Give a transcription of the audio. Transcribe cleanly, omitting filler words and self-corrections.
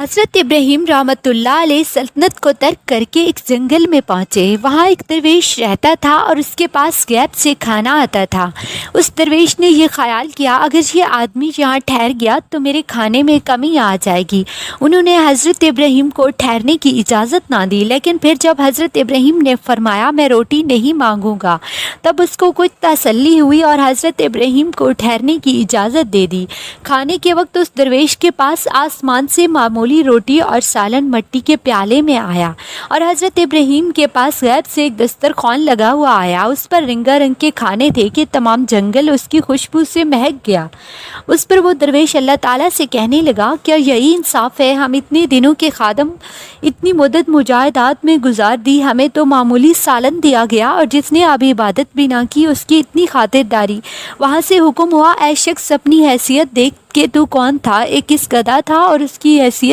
حضرت ابراہیم رحمۃ اللہ علیہ سلطنت کو ترک کر کے ایک جنگل میں پہنچے۔ وہاں ایک درویش رہتا تھا اور اس کے پاس غیب سے کھانا آتا تھا۔ اس درویش نے یہ خیال کیا اگر یہ آدمی یہاں ٹھہر گیا تو میرے کھانے میں کمی آ جائے گی۔ انہوں نے حضرت ابراہیم کو ٹھہرنے کی اجازت نہ دی، لیکن پھر جب حضرت ابراہیم نے فرمایا میں روٹی نہیں مانگوں گا، تب اس کو کچھ تسلی ہوئی اور حضرت ابراہیم کو ٹھہرنے کی اجازت دے دی۔ کھانے کے وقت اس درویش کے پاس آسمان سے معمولی روٹی اور سالن مٹی کے پیالے میں آیا، اور حضرت ابراہیم کے پاس غیب سے ایک دسترخوان لگا ہوا آیا۔ اس پر رنگا رنگ کے کھانے تھے کہ تمام جنگل اس کی خوشبو سے مہک گیا۔ اس پر وہ درویش اللہ تعالیٰ سے کہنے لگا، کیا یہی انصاف ہے؟ ہم اتنے دنوں کے خادم اتنی مدت مجاہدات میں گزار دی، ہمیں تو معمولی سالن دیا گیا، اور جس نے اب عبادت بھی نہ کی اس کی اتنی خاطرداری۔ وہاں سے حکم ہوا، اے شخص اپنی حیثیت دیکھ کہ تو کون تھا؟ ایک کس گدھا تھا اور اس کی حیثیت